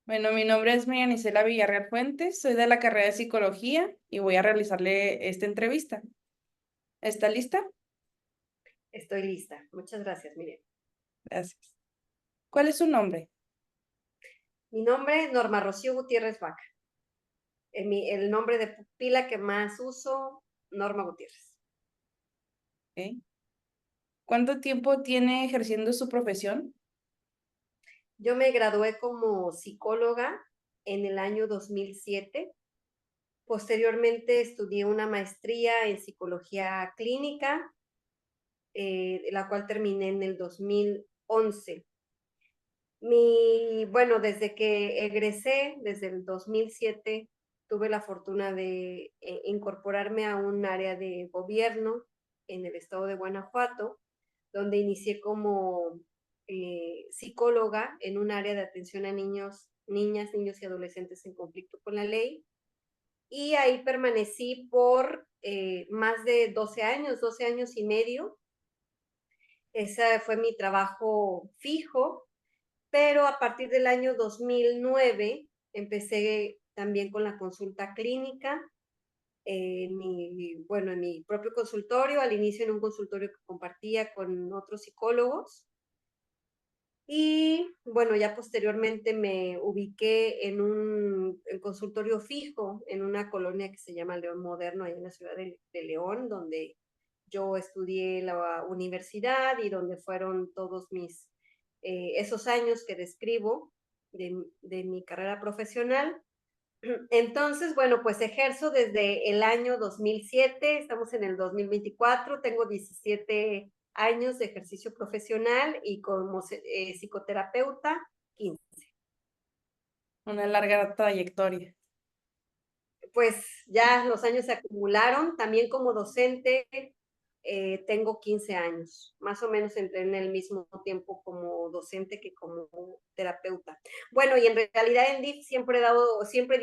Bueno, mi nombre es María Villarreal Fuentes, soy de la carrera de Psicología y voy a realizarle esta entrevista. ¿Está lista? Estoy lista. Muchas gracias, Miriam. Gracias. ¿Cuál es su nombre? Mi nombre es Norma Rocío Gutiérrez Vaca. El nombre de pila que más uso, Norma Gutiérrez. ¿Ok? ¿Cuánto tiempo tiene ejerciendo su profesión? Yo me gradué como psicóloga en el año 2007. Posteriormente estudié una maestría en psicología clínica, la cual terminé en el 2011. Bueno, desde que egresé, desde el 2007, tuve la fortuna de incorporarme a un área de gobierno en el estado de Guanajuato, donde inicié como psicóloga en un área de atención a niños, niñas, niños y adolescentes en conflicto con la ley. Y ahí permanecí por más de 12 años y medio. Ese fue mi trabajo fijo, pero a partir del año 2009 empecé también con la consulta clínica, en mi propio consultorio, al inicio en un consultorio que compartía con otros psicólogos. Y bueno, ya posteriormente me ubiqué en un consultorio fijo en una colonia que se llama León Moderno, ahí en la ciudad de León, donde yo estudié la universidad y donde fueron todos esos años que describo de mi carrera profesional. Entonces, bueno, pues ejerzo desde el año 2007, estamos en el 2024, tengo 17 años de ejercicio profesional y como psicoterapeuta, 15. Una larga trayectoria. Pues ya los años se acumularon, también como docente tengo 15 años, más o menos entré en el mismo tiempo como docente que como terapeuta. Bueno, y en realidad en DIF siempre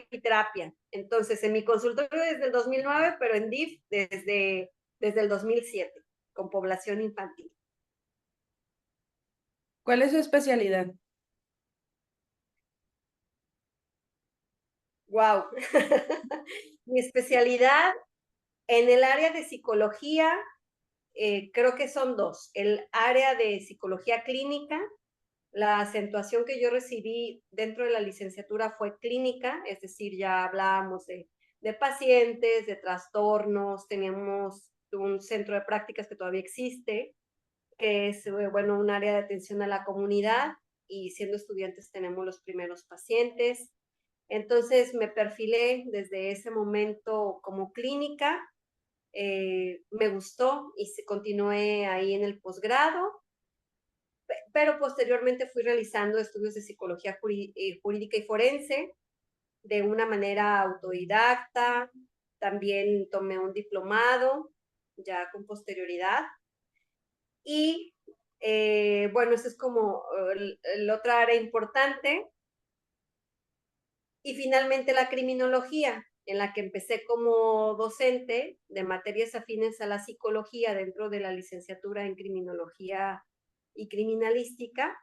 di terapia, entonces en mi consultorio desde el 2009, pero en DIF desde el 2007, con población infantil. ¿Cuál es su especialidad? Wow. Mi especialidad en el área de psicología, creo que son dos. El área de psicología clínica, la acentuación que yo recibí dentro de la licenciatura fue clínica, es decir, ya hablábamos de pacientes, de trastornos, teníamos un centro de prácticas que todavía existe, que es, bueno, un área de atención a la comunidad y siendo estudiantes tenemos los primeros pacientes. Entonces me perfilé desde ese momento como clínica, me gustó y continué ahí en el posgrado, pero posteriormente fui realizando estudios de psicología jurídica y forense de una manera autodidacta, también tomé un diplomado ya con posterioridad y bueno, eso es como el otra área importante. Y finalmente la criminología, en la que empecé como docente de materias afines a la psicología dentro de la licenciatura en criminología y criminalística.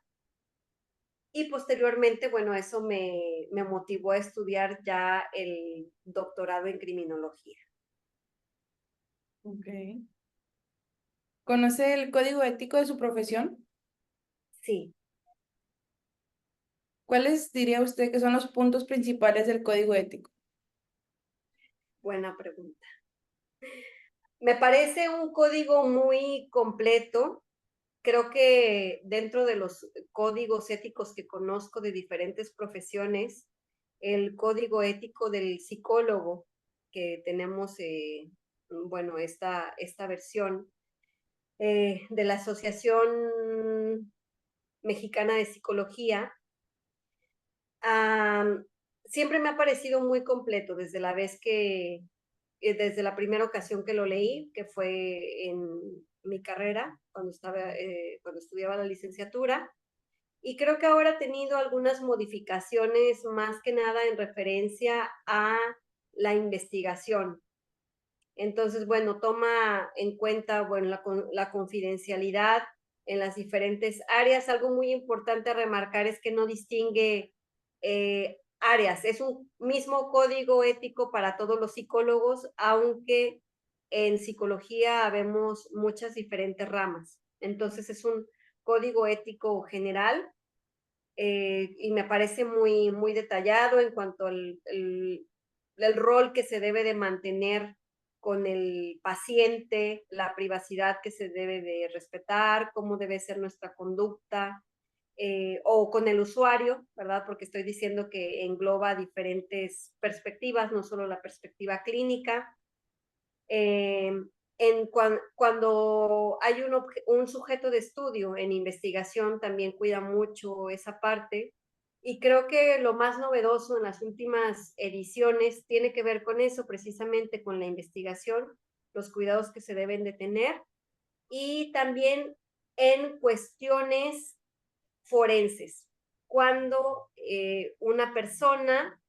Y posteriormente, bueno, eso me motivó a estudiar ya el doctorado en criminología. Ok. ¿Conoce el código ético de su profesión? Sí, ¿Cuáles diría usted que son los puntos principales del código ético? buena pregunta. Me parece un código muy completo. Creo que dentro de los códigos éticos que conozco de diferentes profesiones, el código ético del psicólogo que tenemos, bueno, esta versión de la Asociación Mexicana de Psicología, um, siempre me ha parecido muy completo desde la primera ocasión que lo leí, que fue en mi carrera, cuando estudiaba la licenciatura. Y creo que ahora ha tenido algunas modificaciones más que nada en referencia a la investigación. Entonces, bueno, toma en cuenta, bueno, la confidencialidad en las diferentes áreas. Algo muy importante a remarcar es que no distingue áreas. Es un mismo código ético para todos los psicólogos, aunque en psicología vemos muchas diferentes ramas. Entonces es un código ético general y me parece muy detallado en cuanto al el rol que se debe de mantener con el paciente, la privacidad que se debe de respetar, cómo debe ser nuestra conducta, o con el usuario, ¿verdad? Porque estoy diciendo que engloba diferentes perspectivas, no solo la perspectiva clínica. Cuando hay un sujeto de estudio en investigación, también cuida mucho esa parte. Y creo que lo más novedoso en las últimas ediciones tiene que ver con eso, precisamente con la investigación, los cuidados que se deben de tener y también en cuestiones forenses. Cuando una persona,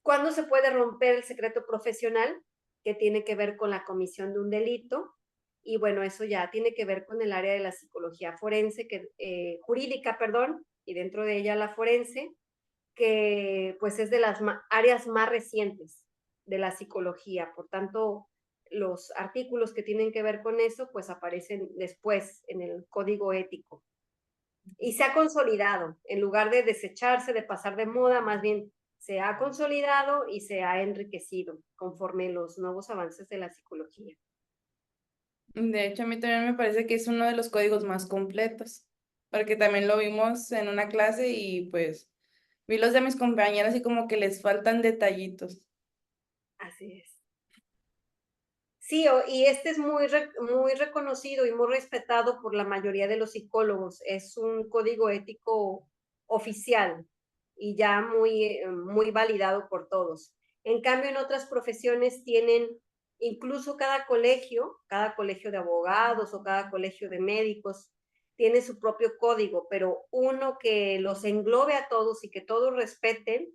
cuando se puede romper el secreto profesional, que tiene que ver con la comisión de un delito, y bueno, eso ya tiene que ver con el área de la psicología forense, jurídica, perdón, y dentro de ella la forense, que pues es de las áreas más recientes de la psicología. Por tanto, los artículos que tienen que ver con eso, pues aparecen después en el código ético y se ha consolidado, en lugar de desecharse, de pasar de moda, más bien se ha consolidado y se ha enriquecido conforme los nuevos avances de la psicología. De hecho, a mí también me parece que es uno de los códigos más completos, porque también lo vimos en una clase y pues vi los de mis compañeras y como que les faltan detallitos. Así es. Sí, y este es muy reconocido y muy respetado por la mayoría de los psicólogos. Es un código ético oficial y ya muy validado por todos. En cambio, en otras profesiones tienen, incluso cada colegio de abogados o cada colegio de médicos, tiene su propio código, pero uno que los englobe a todos y que todos respeten,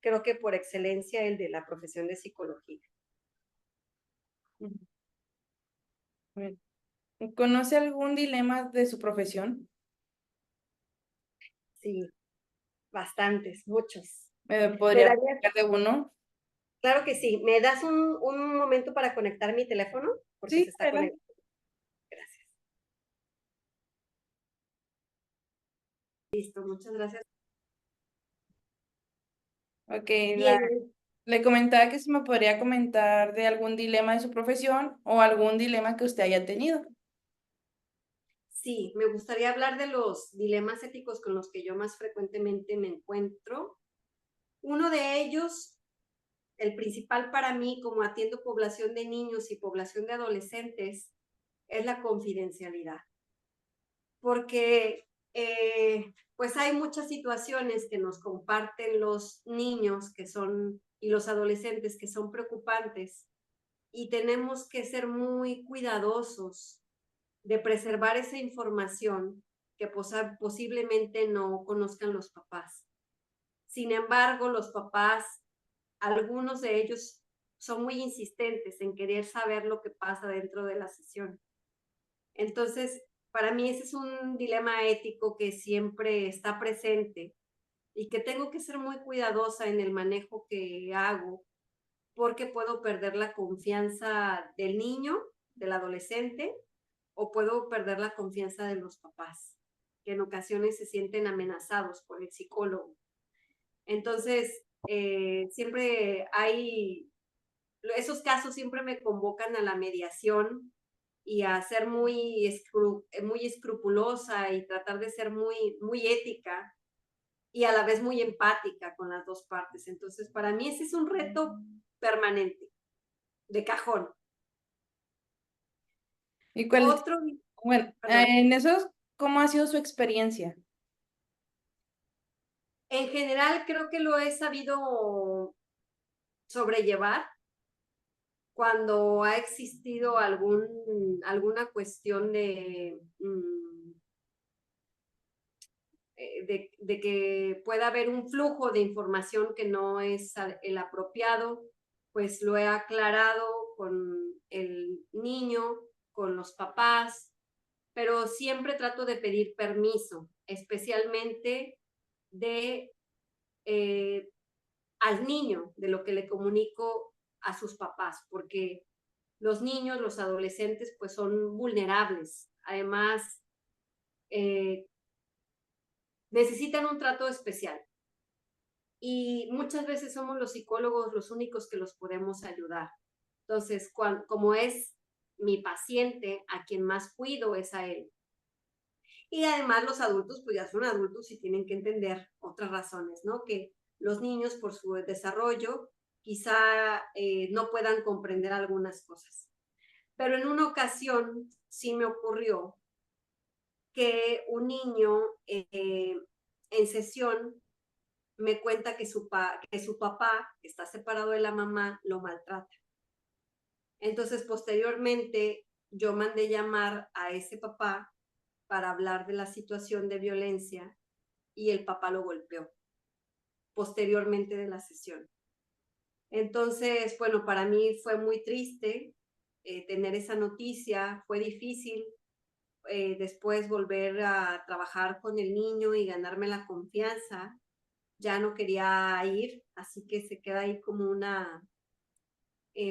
creo que por excelencia el de la profesión de psicología. Bueno, ¿conoce algún dilema de su profesión? Sí, bastantes, muchos. ¿Me ¿Me podría darías? platicar de uno? Claro que sí. ¿Me das un momento para conectar mi teléfono? Porque se Sí, está adelante. conectando. Gracias. Listo, muchas gracias. Ok, Bien, le comentaba que si me podría comentar de algún dilema de su profesión o algún dilema que usted haya tenido. sí, me gustaría hablar de los dilemas éticos con los que yo más frecuentemente me encuentro. Uno de ellos, el principal para mí, como atiendo población de niños y población de adolescentes, es la confidencialidad. Porque pues hay muchas situaciones que nos comparten los niños que son y los adolescentes que son preocupantes y tenemos que ser muy cuidadosos de preservar esa información que posiblemente no conozcan los papás. Sin embargo, los papás, algunos de ellos son muy insistentes en querer saber lo que pasa dentro de la sesión. Entonces, para mí ese es un dilema ético que siempre está presente y que tengo que ser muy cuidadosa en el manejo que hago porque puedo perder la confianza del niño, del adolescente, o puedo perder la confianza de los papás, que en ocasiones se sienten amenazados por el psicólogo. Entonces, siempre hay, esos casos siempre me convocan a la mediación y a ser muy escrupulosa y tratar de ser muy ética y a la vez muy empática con las dos partes. Entonces, para mí ese es un reto permanente, de cajón. ¿Y cuál es? Otro, Bueno, perdón, en eso, ¿cómo ha sido su experiencia? en general creo que lo he sabido sobrellevar cuando ha existido alguna cuestión de que pueda haber un flujo de información que no es el apropiado, pues lo he aclarado con el niño, con los papás, pero siempre trato de pedir permiso, especialmente de al niño de lo que le comunico a sus papás, porque los niños, los adolescentes, pues son vulnerables. Además, necesitan un trato especial. Y muchas veces somos los psicólogos los únicos que los podemos ayudar. Entonces, como es mi paciente, a quien más cuido es a él. Y además los adultos, pues ya son adultos y tienen que entender otras razones, ¿no? Que los niños, por su desarrollo, quizá no puedan comprender algunas cosas. Pero en una ocasión sí me ocurrió que un niño en sesión me cuenta que su papá, que está separado de la mamá, lo maltrata. Entonces, posteriormente, yo mandé llamar a ese papá para hablar de la situación de violencia y el papá lo golpeó posteriormente de la sesión. Entonces, bueno, para mí fue muy triste tener esa noticia, fue difícil después volver a trabajar con el niño y ganarme la confianza. Ya no quería ir, así que se queda ahí como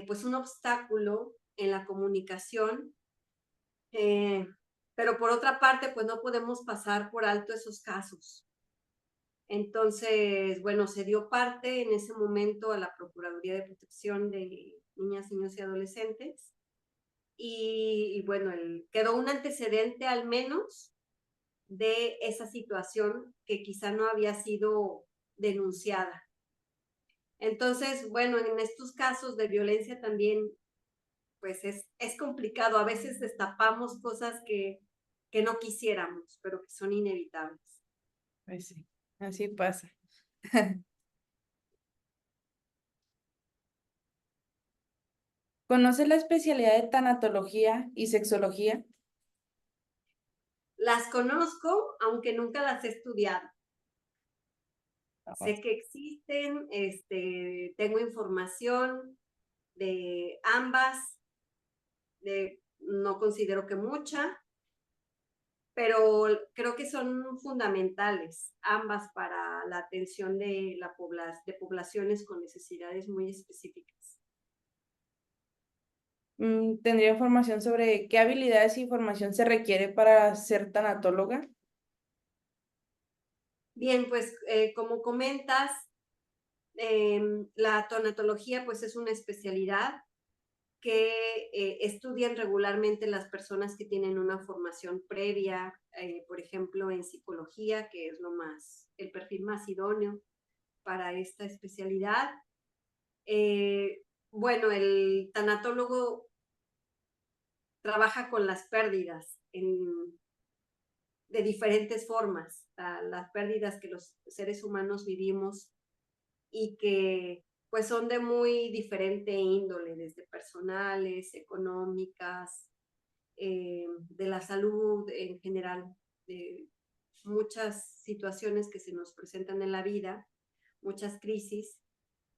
pues un obstáculo en la comunicación. Pero por otra parte, pues no podemos pasar por alto esos casos. Entonces, bueno, se dio parte en ese momento a la Procuraduría de Protección de Niñas, Niños y Adolescentes. Y bueno, quedó un antecedente al menos de esa situación que quizá no había sido denunciada. Entonces, bueno, en estos casos de violencia también, pues es complicado. A veces destapamos cosas que no quisiéramos, pero que son inevitables. Pues sí, así pasa. ¿Conoce la especialidad de tanatología y sexología? Las conozco, aunque nunca las he estudiado. No. Sé que existen, tengo información de ambas, no considero que mucha, pero creo que son fundamentales ambas para la atención de poblaciones con necesidades muy específicas. ¿Tendría información sobre qué habilidades y formación se requiere para ser tanatóloga? Bien, pues como comentas, la tonatología pues es una especialidad que estudian regularmente las personas que tienen una formación previa, por ejemplo, en psicología, que es el perfil más idóneo para esta especialidad. Bueno, el tanatólogo trabaja con las pérdidas de diferentes formas, las pérdidas que los seres humanos vivimos y que pues son de muy diferente índole, desde personales, económicas, de la salud en general, de muchas situaciones que se nos presentan en la vida, muchas crisis.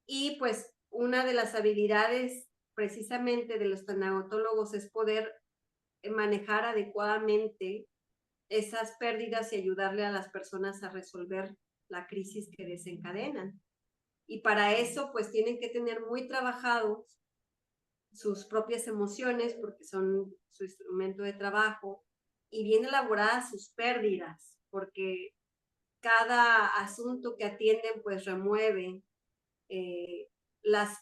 Y pues una de las habilidades precisamente de los tanatólogos es poder manejar adecuadamente esas pérdidas y ayudarle a las personas a resolver la crisis que desencadenan. Y para eso, pues tienen que tener muy trabajados sus propias emociones, porque son su instrumento de trabajo, y bien elaboradas sus pérdidas, porque cada asunto que atienden, pues remueve eh, las,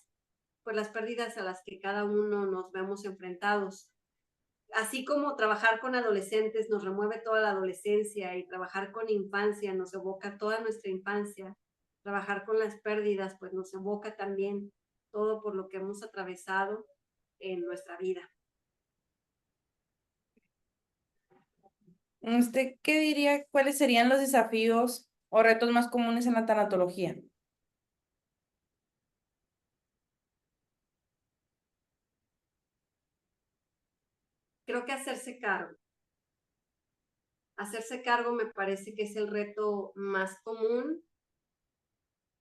pues, las pérdidas a las que cada uno nos vemos enfrentados. Así como trabajar con adolescentes nos remueve toda la adolescencia y trabajar con infancia nos evoca toda nuestra infancia, trabajar con las pérdidas pues nos evoca también todo por lo que hemos atravesado en nuestra vida. ¿Usted qué diría, cuáles serían los desafíos o retos más comunes en la tanatología? Creo que hacerse cargo me parece que es el reto más común,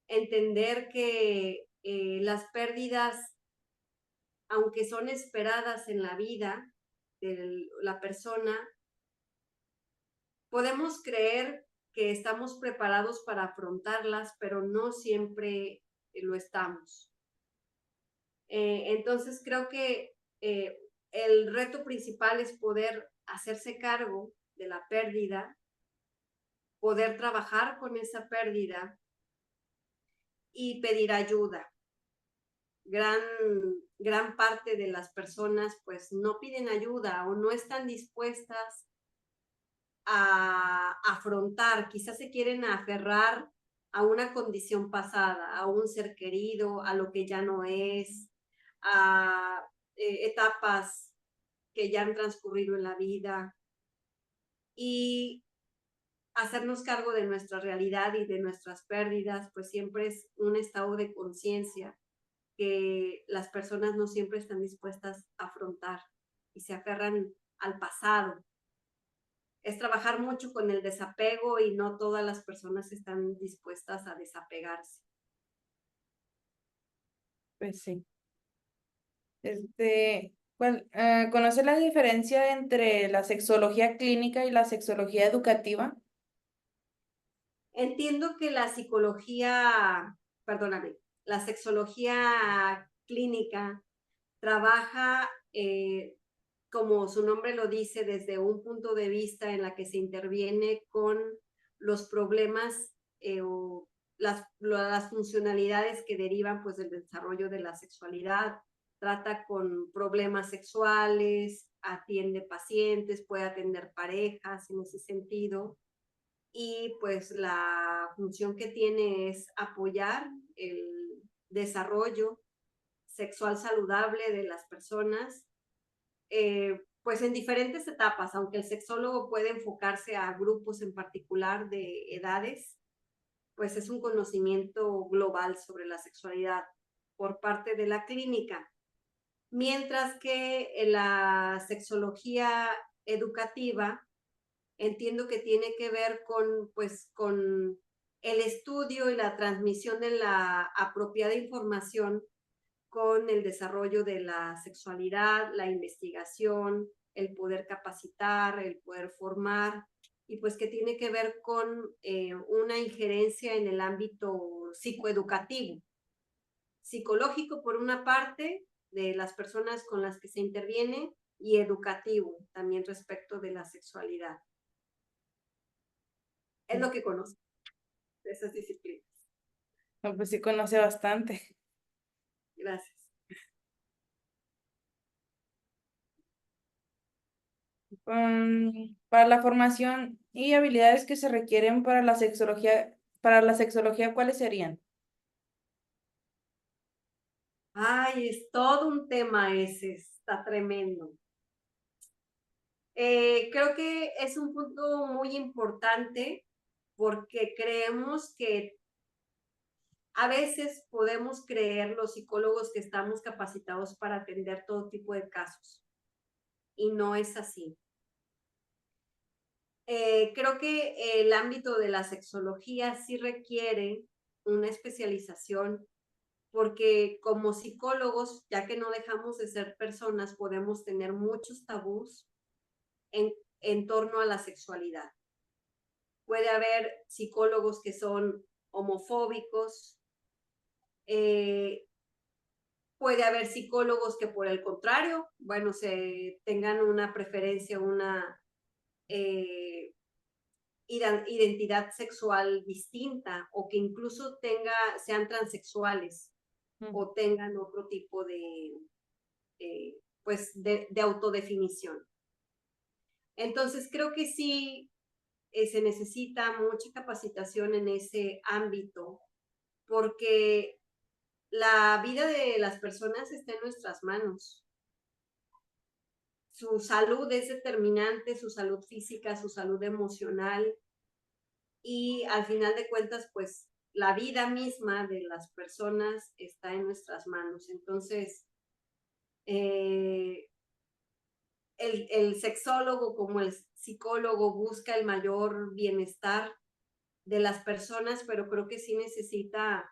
entender que las pérdidas, aunque son esperadas en la vida de la persona, podemos creer que estamos preparados para afrontarlas, pero no siempre lo estamos. Entonces creo que el reto principal es poder hacerse cargo de la pérdida, poder trabajar con esa pérdida y pedir ayuda. Gran parte de las personas pues no piden ayuda o no están dispuestas a afrontar, quizás se quieren aferrar a una condición pasada, a un ser querido, a lo que ya no es, a etapas que ya han transcurrido en la vida y hacernos cargo de nuestra realidad y de nuestras pérdidas, pues siempre es un estado de conciencia que las personas no siempre están dispuestas a afrontar y se aferran al pasado. Es trabajar mucho con el desapego y no todas las personas están dispuestas a desapegarse. Pues sí. ¿Conoce la diferencia entre la sexología clínica y la sexología educativa? Entiendo que la psicología, perdóname, la sexología clínica trabaja, como su nombre lo dice, desde un punto de vista en la que se interviene con los problemas o las funcionalidades que derivan pues del desarrollo de la sexualidad. Trata con problemas sexuales, atiende pacientes, puede atender parejas en ese sentido. Y pues la función que tiene es apoyar el desarrollo sexual saludable de las personas, pues en diferentes etapas, aunque el sexólogo puede enfocarse a grupos en particular de edades, pues es un conocimiento global sobre la sexualidad por parte de la clínica. Mientras que la sexología educativa entiendo que tiene que ver con, pues, con el estudio y la transmisión de la apropiada información con el desarrollo de la sexualidad, la investigación, el poder capacitar, el poder formar, y pues que tiene que ver con una injerencia en el ámbito psicoeducativo, psicológico por una parte, de las personas con las que se interviene, y educativo también respecto de la sexualidad. Es lo que conozco de esas disciplinas. No, pues sí conoce bastante. Gracias. Para la formación y habilidades que se requieren para la sexología, ¿cuáles serían? Ay, es todo un tema ese, está tremendo. Creo que es un punto muy importante porque creemos que a veces podemos creer los psicólogos que estamos capacitados para atender todo tipo de casos y no es así. Creo que el ámbito de la sexología sí requiere una especialización porque como psicólogos, ya que no dejamos de ser personas, podemos tener muchos tabús en torno a la sexualidad. Puede haber psicólogos que son homofóbicos, puede haber psicólogos que por el contrario, bueno, se tengan una preferencia, una identidad sexual distinta o que incluso sean transexuales o tengan otro tipo pues de autodefinición. Entonces creo que sí se necesita mucha capacitación en ese ámbito porque la vida de las personas está en nuestras manos. Su salud es determinante, su salud física, su salud emocional y al final de cuentas, pues la vida misma de las personas está en nuestras manos. Entonces, el sexólogo como el psicólogo busca el mayor bienestar de las personas, pero creo que sí necesita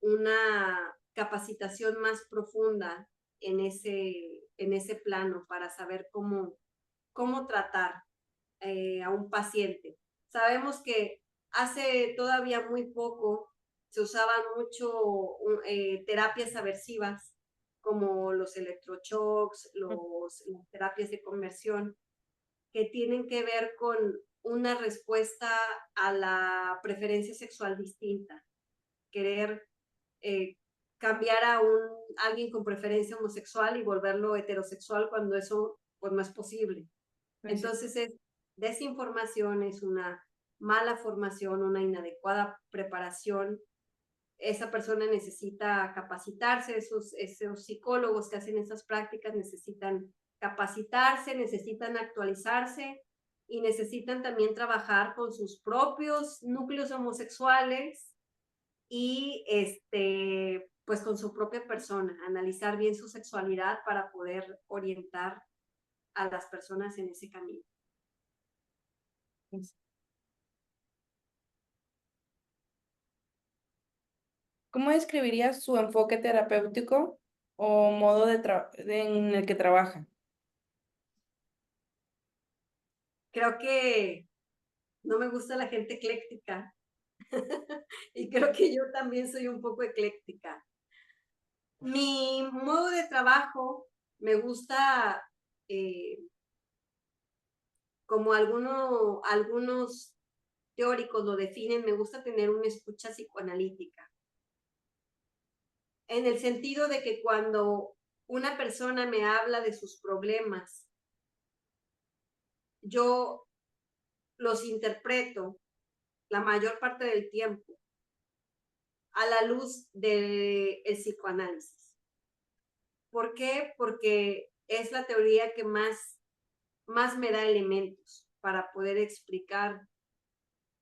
una capacitación más profunda en ese plano para saber cómo tratar a un paciente. Sabemos que Hace todavía muy poco se usaban mucho terapias aversivas como los electroshocks, las terapias de conversión, que tienen que ver con una respuesta a la preferencia sexual distinta, querer eh, cambiar a alguien con preferencia homosexual y volverlo heterosexual cuando eso pues no es posible. Pues sí. Entonces es desinformación, es una mala formación, una inadecuada preparación. Esa persona necesita capacitarse, esos psicólogos que hacen esas prácticas necesitan capacitarse, necesitan actualizarse y necesitan también trabajar con sus propios núcleos homosexuales y pues con su propia persona, analizar bien su sexualidad para poder orientar a las personas en ese camino. Pues, ¿cómo describirías su enfoque terapéutico o modo en el que trabaja? Creo que no me gusta la gente ecléctica y creo que yo también soy un poco ecléctica. Mi modo de trabajo me gusta, como algunos teóricos lo definen, me gusta tener una escucha psicoanalítica, en el sentido de que cuando una persona me habla de sus problemas, yo los interpreto la mayor parte del tiempo a la luz del psicoanálisis. ¿Por qué? Porque es la teoría que más me da elementos para poder explicar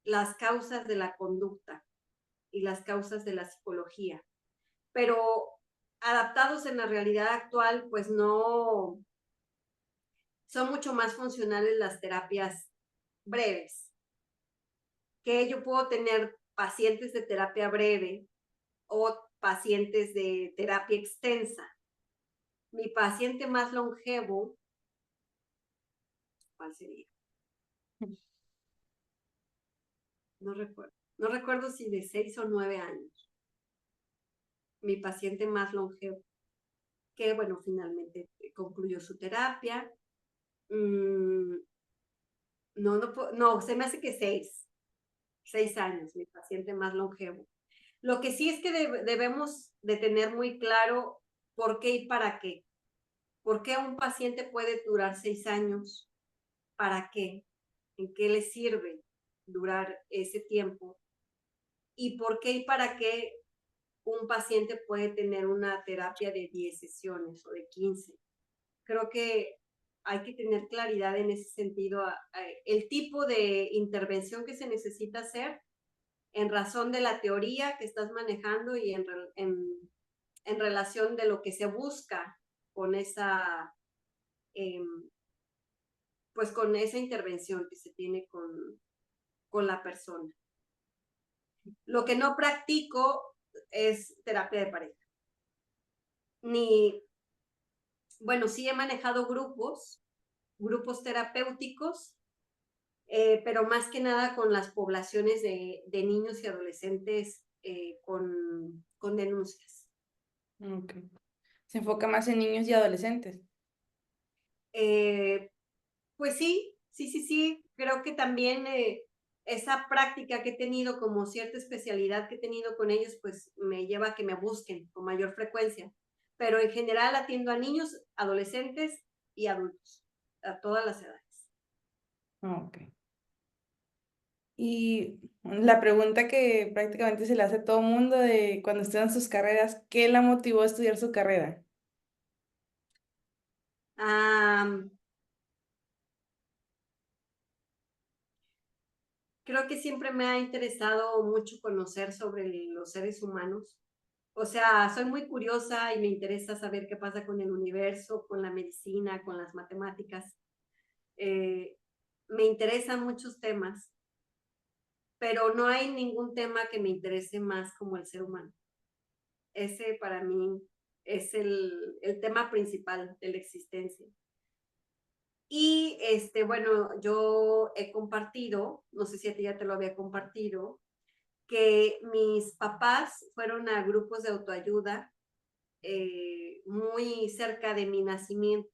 las causas de la conducta y las causas de la psicología. Pero adaptados en la realidad actual, pues no son mucho más funcionales las terapias breves, que yo puedo tener pacientes de terapia breve o pacientes de terapia extensa. Mi paciente más longevo, ¿cuál sería? No recuerdo si de 6 o 9 años. Mi paciente más longevo, que bueno, finalmente concluyó su terapia. No, se me hace que 6 años, mi paciente más longevo. Lo que sí es que debemos de tener muy claro por qué y para qué. ¿Por qué un paciente puede durar 6 años? ¿Para qué? ¿En qué le sirve durar ese tiempo? ¿Y por qué y para qué un paciente puede tener una terapia de 10 sesiones o de 15? Creo que hay que tener claridad en ese sentido, el tipo de intervención que se necesita hacer en razón de la teoría que estás manejando y en relación de lo que se busca con esa, eh, pues con esa intervención que se tiene con la persona. Lo que no practico es terapia de pareja. Bueno, sí he manejado grupos terapéuticos, pero más que nada con las poblaciones de niños y adolescentes con denuncias. Okay. Se enfoca más en niños y adolescentes. Pues sí, creo que también esa práctica que he tenido, como cierta especialidad que he tenido con ellos, pues me lleva a que me busquen con mayor frecuencia. Pero en general atiendo a niños, adolescentes y adultos, a todas las edades. Ok. Y la pregunta que prácticamente se le hace a todo mundo de cuando estudian sus carreras, ¿qué la motivó a estudiar su carrera? Creo que siempre me ha interesado mucho conocer sobre los seres humanos. O sea, soy muy curiosa y me interesa saber qué pasa con el universo, con la medicina, con las matemáticas. Eh, Me interesan muchos temas, pero no hay ningún tema que me interese más como el ser humano. Ese para mí es el tema principal de la existencia. Y bueno, yo he compartido, no sé si a ti ya te lo había compartido, que mis papás fueron a grupos de autoayuda muy cerca de mi nacimiento.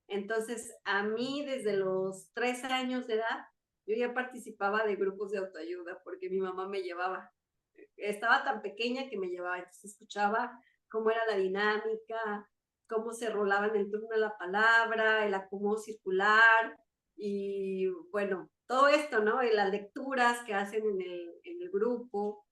Entonces, a mí desde los 3 años de edad, yo ya participaba de grupos de autoayuda porque mi mamá me llevaba. Estaba tan pequeña que me llevaba, entonces escuchaba cómo era la dinámica, cómo se rolaban el turno de la palabra, el acomodo circular y bueno, todo esto, ¿no? Y las lecturas que hacen en el grupo.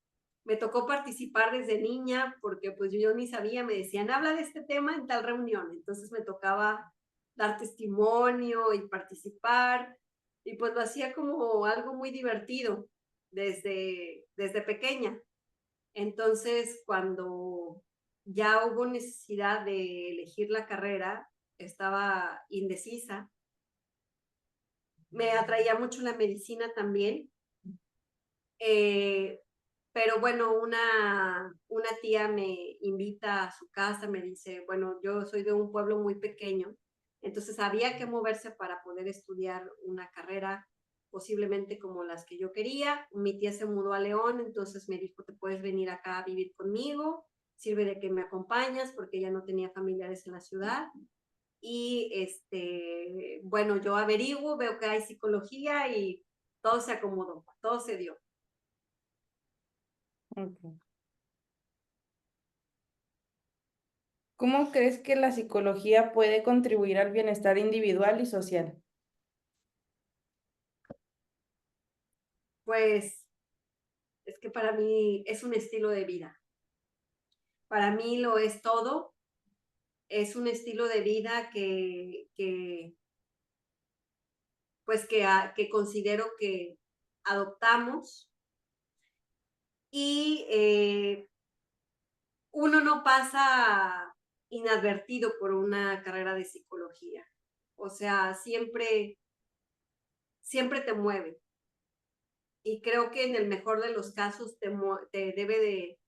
Me tocó participar desde niña porque pues yo ni sabía, me decían, habla de este tema en tal reunión. Entonces me tocaba dar testimonio y participar y pues lo hacía como algo muy divertido desde pequeña. Entonces, cuando ya hubo necesidad de elegir la carrera, estaba indecisa. Me atraía mucho la medicina también. Pero bueno, una tía me invita a su casa, me dice, bueno, yo soy de un pueblo muy pequeño, entonces había que moverse para poder estudiar una carrera posiblemente como las que yo quería. Mi tía se mudó a León, entonces me dijo, te puedes venir acá a vivir conmigo, sirve de que me acompañas porque ella no tenía familiares en la ciudad. Y bueno, yo averiguo, veo que hay psicología y todo se acomodó, todo se dio. Ok. ¿Cómo crees que la psicología puede contribuir al bienestar individual y social? Pues es que para mí es un estilo de vida. Para mí lo es todo. Es un estilo de vida pues que considero que adoptamos y uno no pasa inadvertido por una carrera de psicología. O sea, siempre te mueve. Y creo que en el mejor de los casos te debe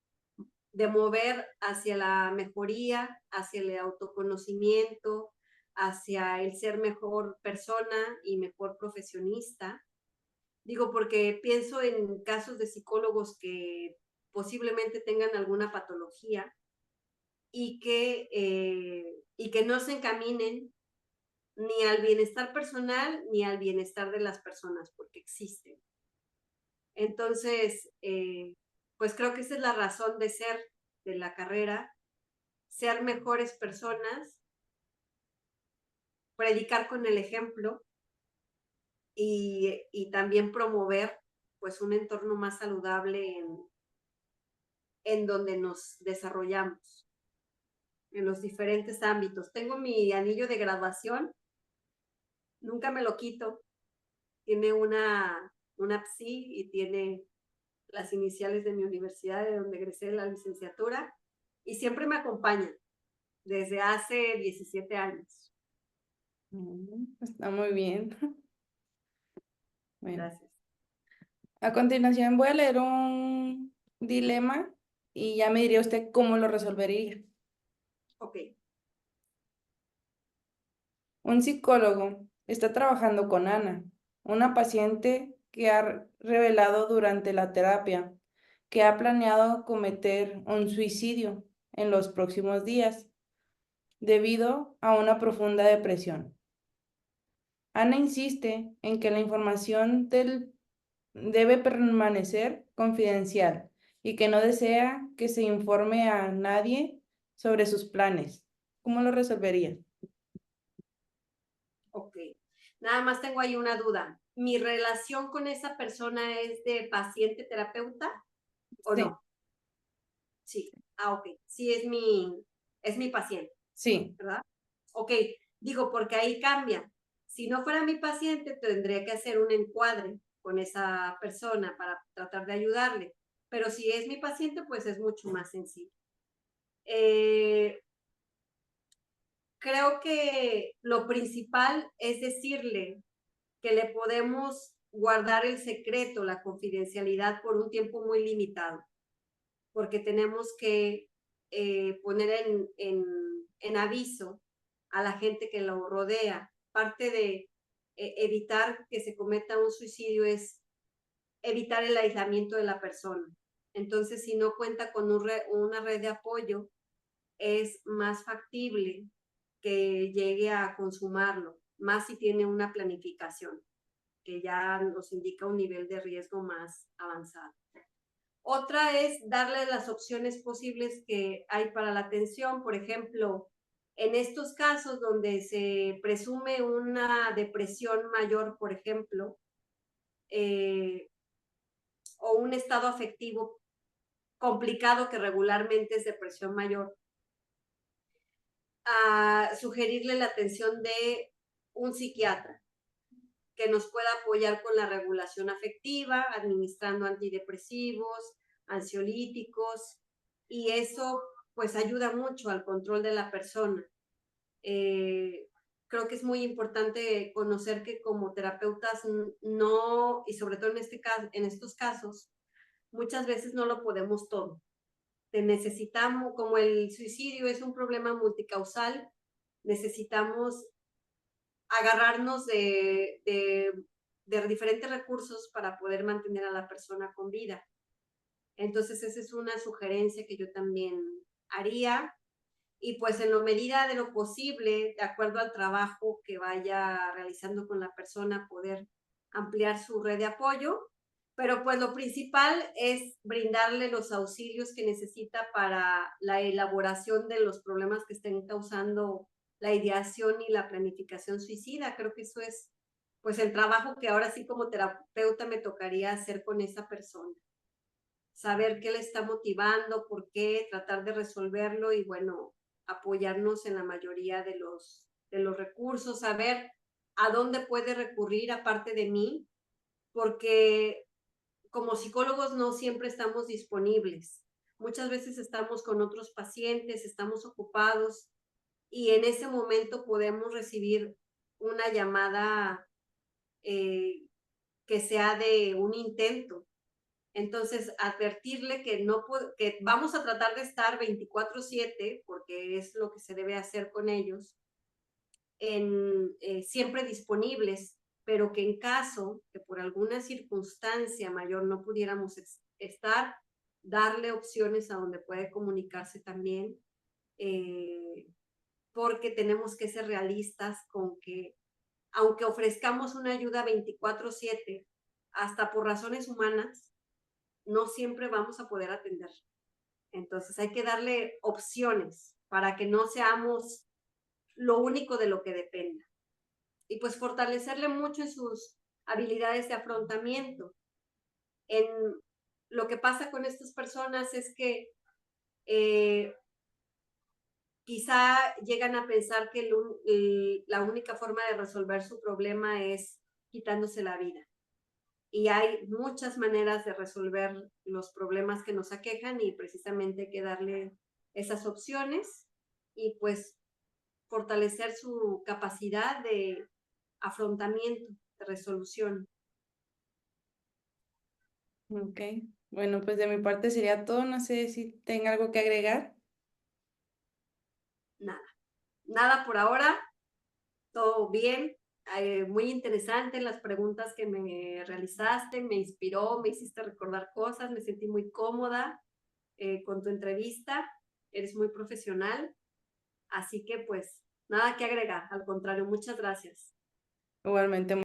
de mover hacia la mejoría, hacia el autoconocimiento, hacia el ser mejor persona y mejor profesionista. Digo, porque pienso en casos de psicólogos que posiblemente tengan alguna patología y que no se encaminen ni al bienestar personal ni al bienestar de las personas, porque existen. Entonces, pues creo que esa es la razón de ser de la carrera, ser mejores personas, predicar con el ejemplo y también promover pues un entorno más saludable en donde nos desarrollamos, en los diferentes ámbitos. Tengo mi anillo de graduación, nunca me lo quito, tiene una PSI y tiene las iniciales de mi universidad de donde egresé la licenciatura y siempre me acompaña desde hace 17 años. Está muy bien. Bueno, Gracias. a continuación voy a leer un dilema y ya me diría usted cómo lo resolvería. Ok. Un psicólogo está trabajando con Ana, una paciente que ha revelado durante la terapia que ha planeado cometer un suicidio en los próximos días debido a una profunda depresión. Ana insiste en que la información debe permanecer confidencial y que no desea que se informe a nadie sobre sus planes. ¿Cómo lo resolvería? Ok. Nada más tengo ahí una duda. ¿Mi relación con esa persona es de paciente-terapeuta o Sí, no? Sí. Ah, ok. Sí, es mi paciente, sí. ¿verdad? Ok. Digo, porque ahí cambia. Si no fuera mi paciente, tendría que hacer un encuadre con esa persona para tratar de ayudarle. Pero si es mi paciente, pues es mucho más sencillo. Eh, Creo que lo principal es decirle que le podemos guardar el secreto, la confidencialidad por un tiempo muy limitado, porque tenemos que poner en aviso a la gente que lo rodea parte de evitar que se cometa un suicidio es evitar el aislamiento de la persona. Entonces, si no cuenta con una red de apoyo, es más factible que llegue a consumarlo, más si tiene una planificación, que ya nos indica un nivel de riesgo más avanzado. Otra es darle las opciones posibles que hay para la atención. Por ejemplo, en estos casos donde se presume una depresión mayor, por ejemplo, o un estado afectivo complicado que regularmente es depresión mayor, a sugerirle la atención de un psiquiatra que nos pueda apoyar con la regulación afectiva, administrando antidepresivos, ansiolíticos, y eso pues ayuda mucho al control de la persona. Creo que es muy importante conocer que como terapeutas no, y sobre todo en estos casos, muchas veces no lo podemos todo. Te necesitamos, como el suicidio es un problema multicausal, necesitamos agarrarnos de diferentes recursos para poder mantener a la persona con vida. Entonces, esa es una sugerencia que yo también haría. Y pues en la medida de lo posible, de acuerdo al trabajo que vaya realizando con la persona, poder ampliar su red de apoyo. Pero pues lo principal es brindarle los auxilios que necesita para la elaboración de los problemas que estén causando la ideación y la planificación suicida. Creo que eso es pues el trabajo que ahora sí como terapeuta me tocaría hacer con esa persona. Saber qué le está motivando, por qué, tratar de resolverlo y bueno, apoyarnos en la mayoría de los recursos, saber a dónde puede recurrir aparte de mí, porque como psicólogos no siempre estamos disponibles. Muchas veces estamos con otros pacientes, estamos ocupados y en ese momento podemos recibir una llamada que sea de un intento. Entonces, advertirle que vamos a tratar de estar 24/7, porque es lo que se debe hacer con ellos, siempre disponibles, pero que en caso que por alguna circunstancia mayor no pudiéramos estar, darle opciones a donde puede comunicarse también, porque tenemos que ser realistas con que, aunque ofrezcamos una ayuda 24/7, hasta por razones humanas, no siempre vamos a poder atender. Entonces hay que darle opciones para que no seamos lo único de lo que dependa. Y pues fortalecerle mucho en sus habilidades de afrontamiento. En lo que pasa con estas personas es que quizá llegan a pensar que la única forma de resolver su problema es quitándose la vida. Y hay muchas maneras de resolver los problemas que nos aquejan y precisamente hay que darle esas opciones y pues fortalecer su capacidad de afrontamiento, de resolución. Ok, bueno, pues de mi parte sería todo. No sé si tenga algo que agregar. Nada, nada por ahora, todo bien. Muy interesante las preguntas que me realizaste, me inspiró, me hiciste recordar cosas, me sentí muy cómoda con tu entrevista, eres muy profesional, así que pues nada que agregar, al contrario, muchas gracias. Igualmente.